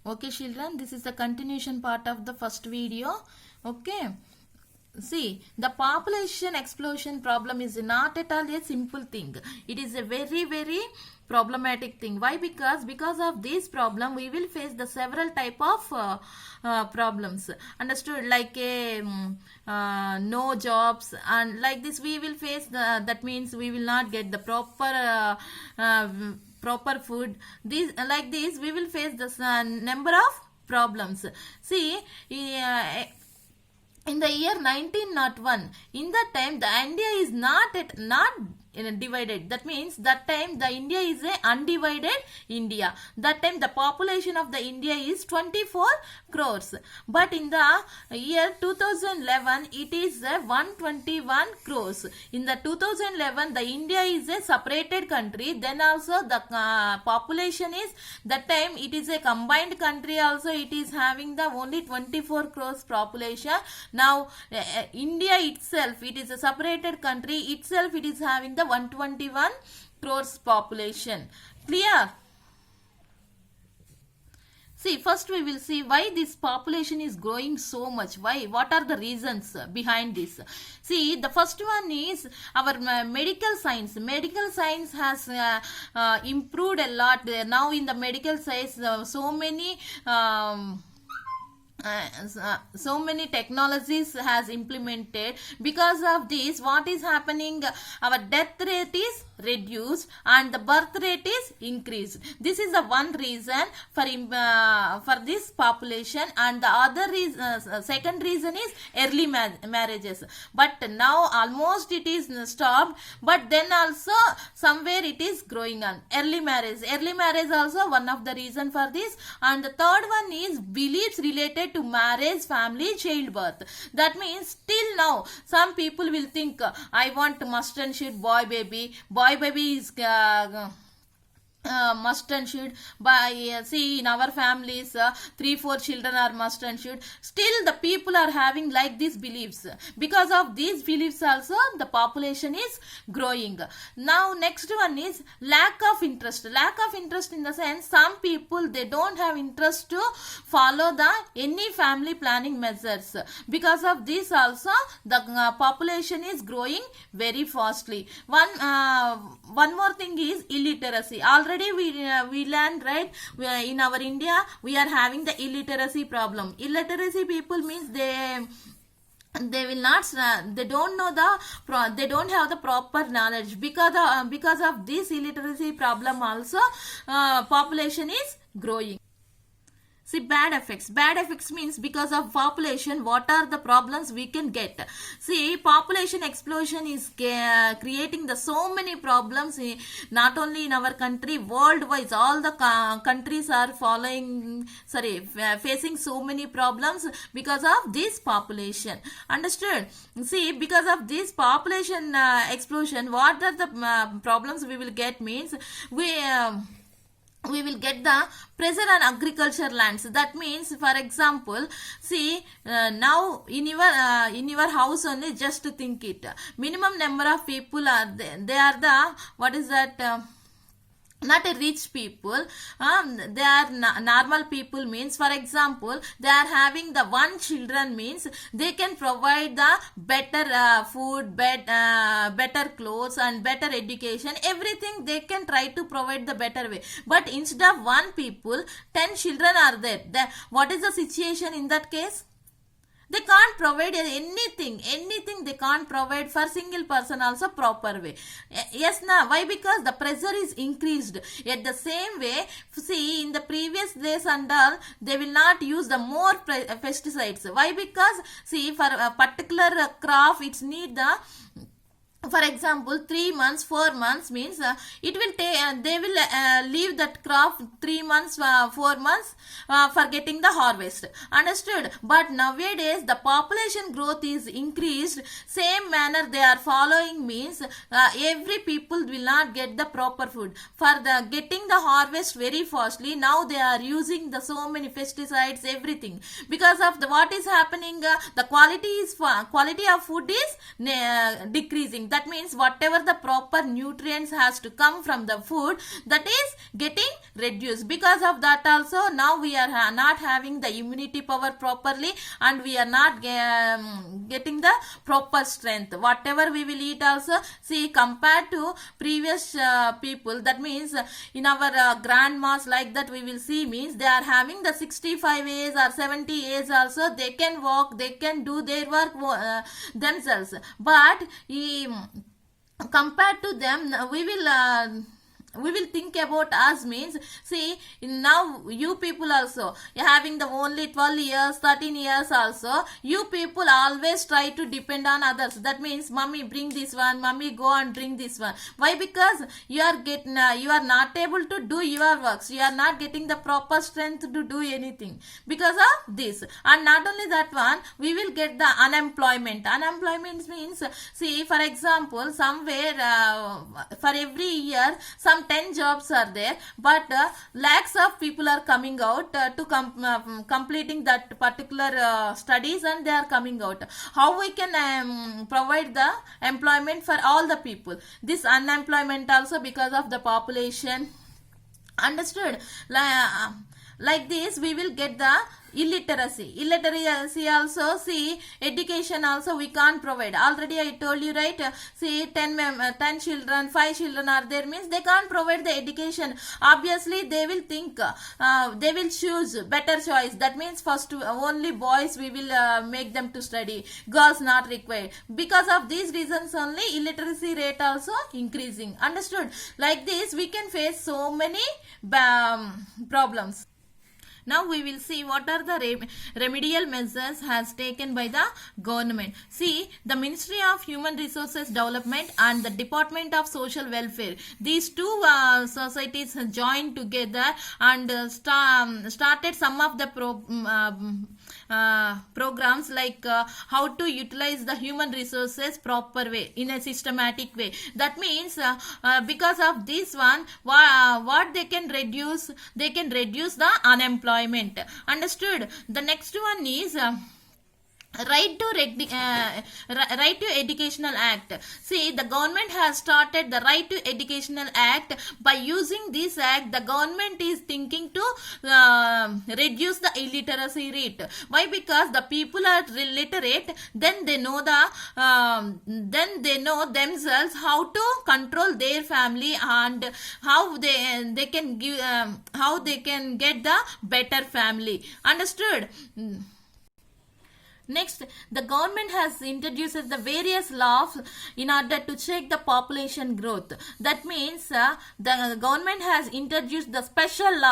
Okay children, this is the continuation part of the first video. Okay, see, the population explosion problem is not at all a simple thing. It is a very problematic thing. Why? Because of this problem we will face the several type of problems, understood, like no jobs, and like this we will face that means we will not get the proper food. These, like this we will face the number of problems. See, in the year 1901, in that time the India is not divided. That means that time the India is a undivided India. That time the population of the India is 24 crores, but in the year 2011 it is 121 crores. In the 2011 the India is a separated country. Then also the population is, that time it is a combined country, also it is having the only 24 crores population. Now India itself, it is a separated country itself, it is having the 121 crores population. Clear? See, first we will see why this population is growing so much. Why? What are the reasons behind this? See, the first one is our medical science. Medical science has improved a lot. Now in the medical science, so many technologies has implemented. Because of this, what is happening, our death rate is reduced and the birth rate is increased. This is the one reason for this population. And the other reason, second reason is early marriages. But now almost it is stopped, but then also somewhere it is growing on. Early marriage also one of the reason for this. And the third one is beliefs related to marriage, family, childbirth. That means still now some people will think, I want must and should boy baby is must and should. By see, in our families 3-4 children are must and should. Still the people are having like these beliefs. Because of these beliefs also the population is growing. Now next one is lack of interest in the sense, some people they don't have interest to follow the any family planning measures. Because of this also the population is growing very fastly. One more thing is illiteracy. Already we learned, right? In our India we are having the illiteracy problem. Illiteracy people means they will not they don't know they don't have the proper knowledge. Because of this illiteracy problem also population is growing. See, bad effects means because of population what are the problems we can get. See, population explosion is creating the so many problems, not only in our country, worldwide all the countries are facing so many problems because of this population. Understood? See, because of this population explosion, what are the problems we will get means, we will get the pressure on agriculture lands. That means, for example, see, now in your house only, just to think it, minimum number of people are there. They are the, what is that, not a rich people, they are normal people. Means, for example, they are having the one children, means they can provide the better food, better clothes and better education, everything they can try to provide the better way. But instead of one people, 10 children are there. What is the situation in that case? They can't provide anything they can't provide for single person also proper way. Yes, now why? Because the pressure is increased. At the same way, see, in the previous days and all, they will not use the more pesticides. Why? Because see, for a particular crop it's need the, for example, 3 months, 4 months means it will take, they will leave that crop 3 months, 4 months for getting the harvest. Understood? But nowadays the population growth is increased, same manner they are following, means every people will not get the proper food. For the getting the harvest very fastly, now they are using the so many pesticides, everything. Because of the what is happening, the quality of food is decreasing. that means whatever the proper nutrients has to come from the food, that is getting reduced. Because of that also, now we are not having the immunity power properly, and we are not getting the proper strength. Whatever we will eat also, see, compared to previous people, that means in our grandmas, like that we will see, means they are having the 65 years or 70 years also, they can walk, they can do their work themselves. But compared to them, we will think about us, means, see, now you people also, you're having the only 12 years, 13 years also, you people always try to depend on others. That means, mommy bring this one, mommy go and bring this one. Why? Because you are not able to do your works, you are not getting the proper strength to do anything because of this. And not only that one, we will get the unemployment. Unemployment means, see, for example, somewhere for every year some 10 jobs are there, but lakhs of people are coming out to completing that particular studies, and they are coming out. How we can provide the employment for all the people? This unemployment also because of the population. Understood? Like this, we will get the illiteracy also. See, education also we can't provide. Already I told you, right? See, 10 children, 5 children are there, means they can't provide the education. Obviously they will think, they will choose better choice. That means first only boys we will make them to study, girls not required. Because of these reasons only, illiteracy rate also increasing. Understood? Like this, we can face so many problems. Now we will see what are the remedial measures has taken by the government. See, the Ministry of Human Resources Development and the Department of Social Welfare, these two societies joined together and started some of the programs, like how to utilize the human resources proper way, in a systematic way. That means because of this one, what they can reduce the unemployment. Understood? The next one is Right to Educational Act. See, the government has started the Right to Educational Act. By using this act, the government is thinking to reduce the illiteracy rate. Why? Because the people are illiterate, then they know themselves how to control their family, and how they can give how they can get the better family. Understood? Next, the government has introduced the various laws in order to check the population growth. That means the government has introduced the special law